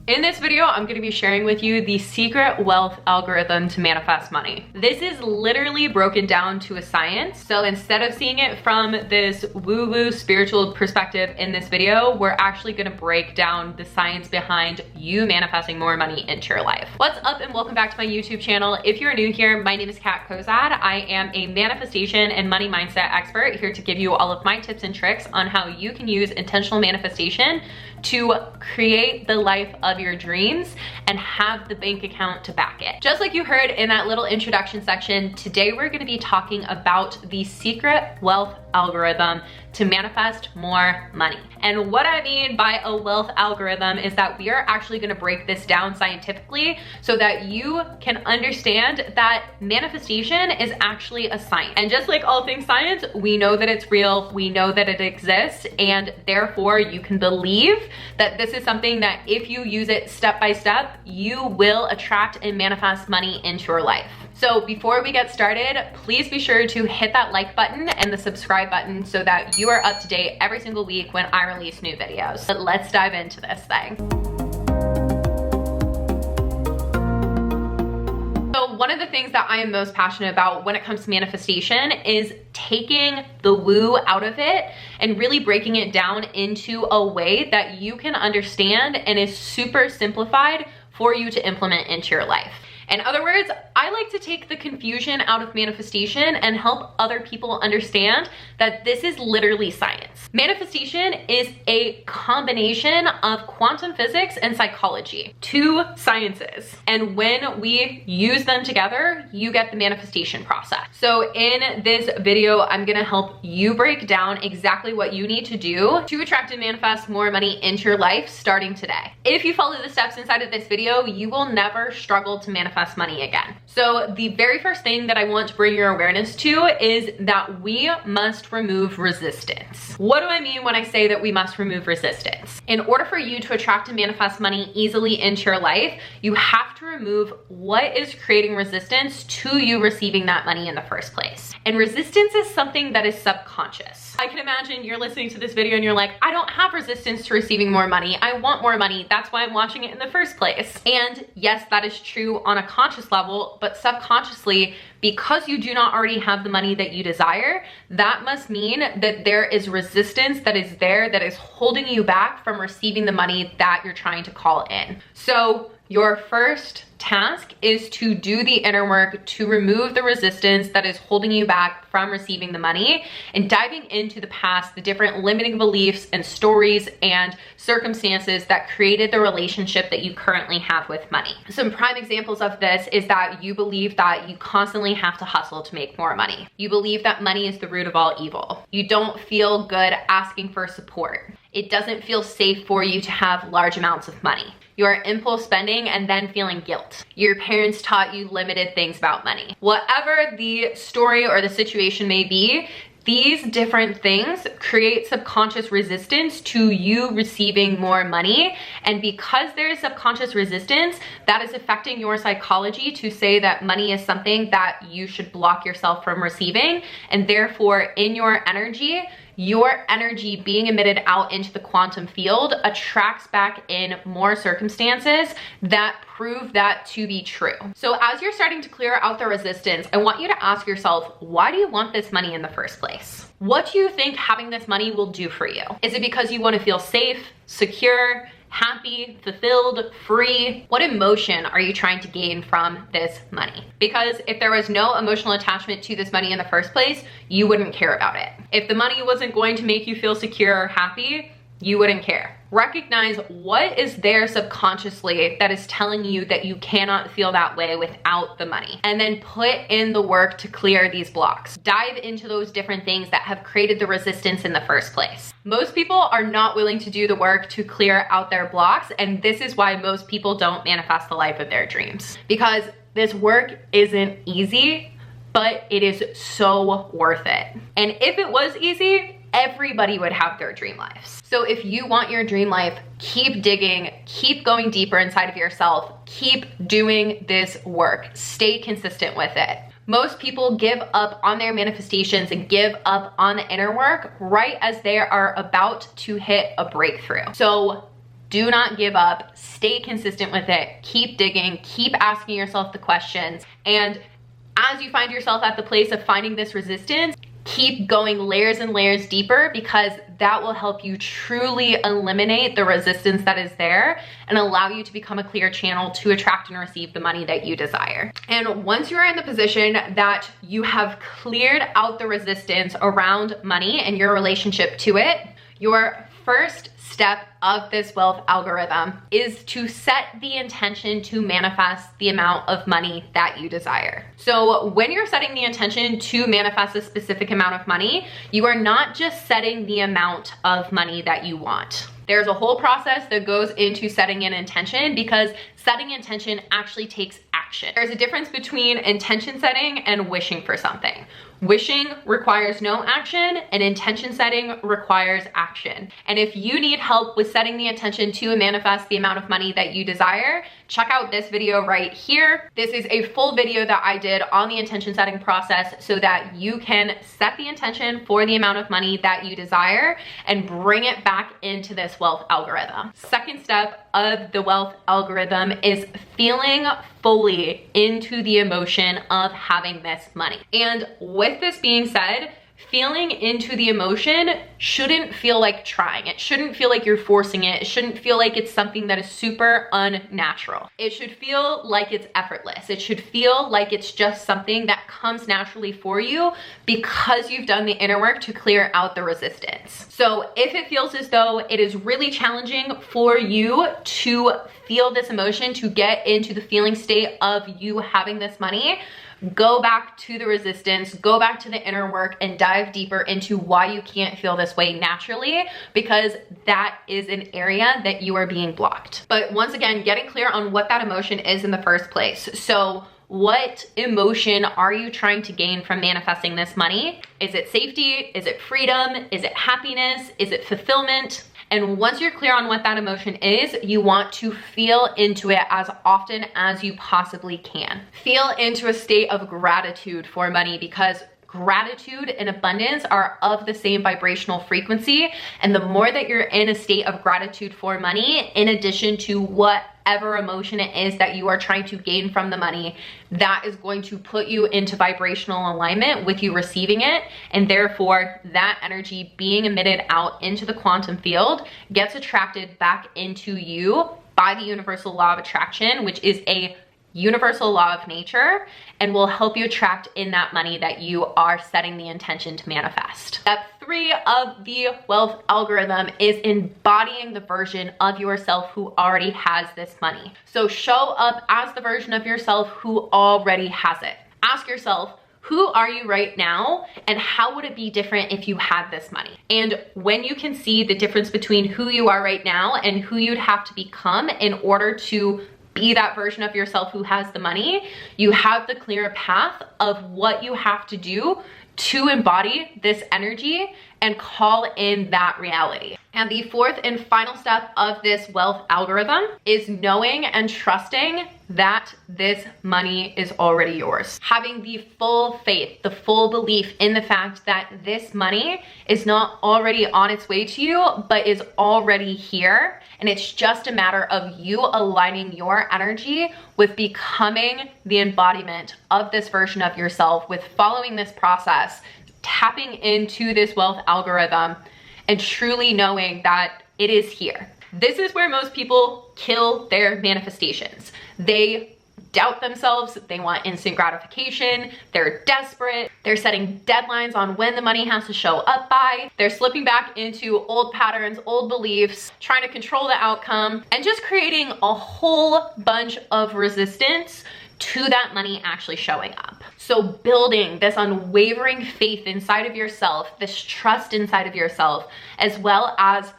In this video, I'm going to be sharing with you the secret wealth algorithm to manifest money. This is literally broken down to a science. So instead of seeing it from this woo-woo spiritual perspective in this video, we're actually going to break down the science behind you manifesting more money into your life. What's up and welcome back to my YouTube channel. If you're new here, my name is Cozadd. I am a manifestation and money mindset expert here to give you all of my tips and tricks on how you can use intentional manifestation to create the life of your dreams and have the bank account to back it. Just like you heard in that little introduction section, today we're going to be talking about the secret wealth algorithm to manifest more money. And what I mean by a wealth algorithm is that we are actually going to break this down scientifically so that you can understand that manifestation is actually a science. And just like all things science, we know that it's real, we know that it exists, and therefore you can believe that this is something that if you use it step by step, you will attract and manifest money into your life. So before we get started, please be sure to hit that like button and the subscribe button so that you are up to date every single week when I release new videos. But let's dive into this thing. So one of the things that I am most passionate about when it comes to manifestation is taking the woo out of it and really breaking it down into a way that you can understand and is super simplified for you to implement into your life. In other words, I like to take the confusion out of manifestation and help other people understand that this is literally science. Manifestation is a combination of quantum physics and psychology, two sciences. And when we use them together, you get the manifestation process. So in this video, I'm gonna help you break down exactly what you need to do to attract and manifest more money into your life starting today. If you follow the steps inside of this video, you will never struggle to manifest money again. So the very first thing that I want to bring your awareness to is that we must remove resistance. What do I mean when I say that we must remove resistance? In order for you to attract and manifest money easily into your life, you have to remove what is creating resistance to you receiving that money in the first place. And resistance is something that is subconscious. I can imagine you're listening to this video and you're like, I don't have resistance to receiving more money. I want more money. That's why I'm watching it in the first place. And yes, that is true on a conscious level, but subconsciously, because you do not already have the money that you desire, that must mean that there is resistance that is there that is holding you back from receiving the money that you're trying to call in. So your first task is to do the inner work to remove the resistance that is holding you back from receiving the money and diving into the past, the different limiting beliefs and stories and circumstances that created the relationship that you currently have with money. Some prime examples of this is that you believe that you constantly have to hustle to make more money. You believe that money is the root of all evil. You don't feel good asking for support. It doesn't feel safe for you to have large amounts of money. You're impulse spending and then feeling guilt. Your parents taught you limited things about money. Whatever the story or the situation may be, these different things create subconscious resistance to you receiving more money. And because there is subconscious resistance, that is affecting your psychology to say that money is something that you should block yourself from receiving. And therefore, in your energy being emitted out into the quantum field attracts back in more circumstances that prove that to be true. So as you're starting to clear out the resistance, I want you to ask yourself, why do you want this money in the first place? What do you think having this money will do for you? Is it because you want to feel safe, secure, happy, fulfilled, free? What emotion are you trying to gain from this money? Because if there was no emotional attachment to this money in the first place, you wouldn't care about it. If the money wasn't going to make you feel secure or happy, you wouldn't care. Recognize what is there subconsciously that is telling you that you cannot feel that way without the money. And then put in the work to clear these blocks. Dive into those different things that have created the resistance in the first place. Most people are not willing to do the work to clear out their blocks, and this is why most people don't manifest the life of their dreams. Because this work isn't easy, but it is so worth it. And if it was easy, everybody would have their dream lives. So if you want your dream life, keep digging, keep going deeper inside of yourself, keep doing this work, stay consistent with it. Most people give up on their manifestations and give up on the inner work right as they are about to hit a breakthrough. So Do not give up. Stay consistent with it. Keep digging. Keep asking yourself the questions. And as you find yourself at the place of finding this resistance, keep going layers and layers deeper, because that will help you truly eliminate the resistance that is there and allow you to become a clear channel to attract and receive the money that you desire. And once you're in the position that you have cleared out the resistance around money and your relationship to it, your first step of this wealth algorithm is to set the intention to manifest the amount of money that you desire. So when you're setting the intention to manifest a specific amount of money, you are not just setting the amount of money that you want. There's a whole process that goes into setting an intention, because setting intention actually takes action. There's a difference between intention setting and wishing for something. Wishing requires no action, and intention setting requires action. And if you need help with setting the intention to manifest the amount of money that you desire, check out this video right here. This is a full video that I did on the intention setting process so that you can set the intention for the amount of money that you desire and bring it back into this wealth algorithm. Second step of the wealth algorithm is feeling fully into the emotion of having this money. And with this being said, feeling into the emotion shouldn't feel like trying. It shouldn't feel like you're forcing it. It shouldn't feel like it's something that is super unnatural. It should feel like it's effortless. It should feel like it's just something that comes naturally for you because you've done the inner work to clear out the resistance. So if it feels as though it is really challenging for you to feel this emotion, to get into the feeling state of you having this money, go back to the resistance, go back to the inner work, and dive deeper into why you can't feel this way naturally, because that is an area that you are being blocked. But once again, getting clear on what that emotion is in the first place. So what emotion are you trying to gain from manifesting this money? Is it safety? Is it freedom? Is it happiness? Is it fulfillment? And once you're clear on what that emotion is, you want to feel into it as often as you possibly can. Feel into a state of gratitude for money, because gratitude and abundance are of the same vibrational frequency. And the more that you're in a state of gratitude for money, in addition to whatever emotion it is that you are trying to gain from the money, that is going to put you into vibrational alignment with you receiving it. And therefore that energy being emitted out into the quantum field gets attracted back into you by the universal law of attraction, which is a universal law of nature, and will help you attract in that money that you are setting the intention to manifest. Step 3 of the wealth algorithm is embodying the version of yourself who already has this money. So show up as the version of yourself who already has it. Ask yourself, who are you right now, and how would it be different if you had this money? And when you can see the difference between who you are right now and who you'd have to become in order to be that version of yourself who has the money, you have the clear path of what you have to do to embody this energy and call in that reality. And the fourth and final step of this wealth algorithm is knowing and trusting that this money is already yours. Having the full faith, the full belief in the fact that this money is not already on its way to you, but is already here. And it's just a matter of you aligning your energy with becoming the embodiment of this version of yourself, with following this process, tapping into this wealth algorithm, and truly knowing that it is here. This is where most people kill their manifestations. They doubt themselves, they want instant gratification, they're desperate, they're setting deadlines on when the money has to show up by, they're slipping back into old patterns, old beliefs, trying to control the outcome, and just creating a whole bunch of resistance to that money actually showing up. So building this unwavering faith inside of yourself, this trust inside of yourself, as well as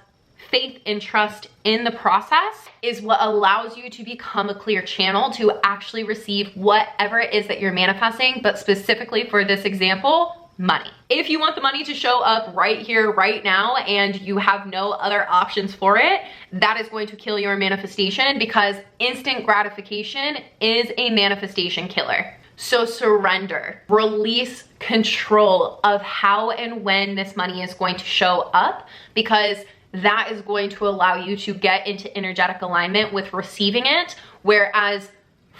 faith and trust in the process, is what allows you to become a clear channel to actually receive whatever it is that you're manifesting, but specifically for this example, money. If you want the money to show up right here, right now, and you have no other options for it, that is going to kill your manifestation, because instant gratification is a manifestation killer. So surrender, release control of how and when this money is going to show up, because that is going to allow you to get into energetic alignment with receiving it, whereas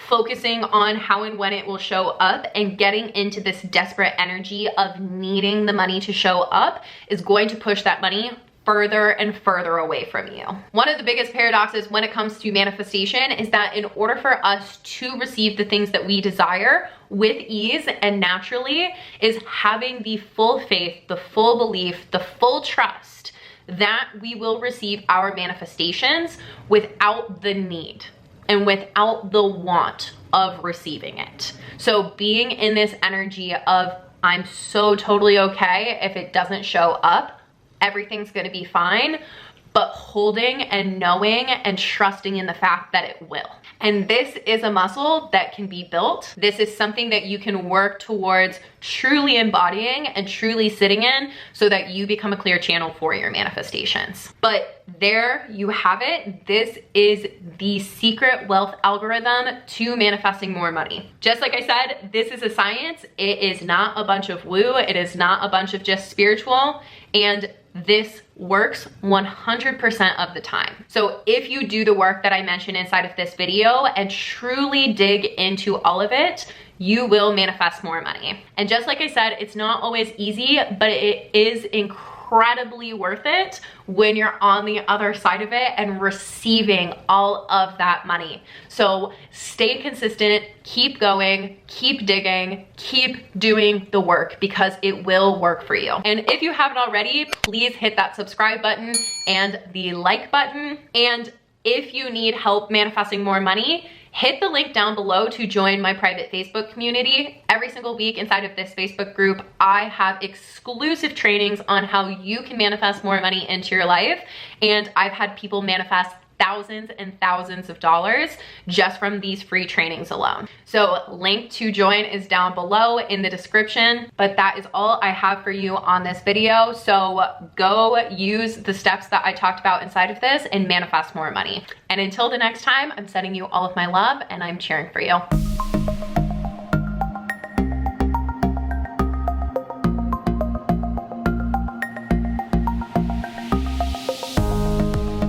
focusing on how and when it will show up and getting into this desperate energy of needing the money to show up is going to push that money further and further away from you. One of the biggest paradoxes when it comes to manifestation is that in order for us to receive the things that we desire with ease and naturally is having the full faith, the full belief, the full trust that we will receive our manifestations without the need and without the want of receiving it. So being in this energy of I'm so totally okay if it doesn't show up, everything's gonna be fine, but holding and knowing and trusting in the fact that it will. And this is a muscle that can be built. This is something that you can work towards truly embodying and truly sitting in so that you become a clear channel for your manifestations. But there you have it. This is the secret wealth algorithm to manifesting more money. Just like I said, this is a science. It is not a bunch of woo. It is not a bunch of just spiritual. And this works 100% of the time. So if you do the work that I mentioned inside of this video and truly dig into all of it, you will manifest more money. And just like I said, it's not always easy, but it is incredibly worth it when you're on the other side of it and receiving all of that money. So stay consistent, keep going, keep digging, keep doing the work because it will work for you. And if you haven't already, please hit that subscribe button and the like button. And if you need help manifesting more money, hit the link down below to join my private Facebook community. Every single week inside of this Facebook group, I have exclusive trainings on how you can manifest more money into your life. And I've had people manifest thousands and thousands of dollars just from these free trainings alone. So link to join is down below in the description, but that is all I have for you on this video. So go use the steps that I talked about inside of this and manifest more money. And until the next time, I'm sending you all of my love and I'm cheering for you.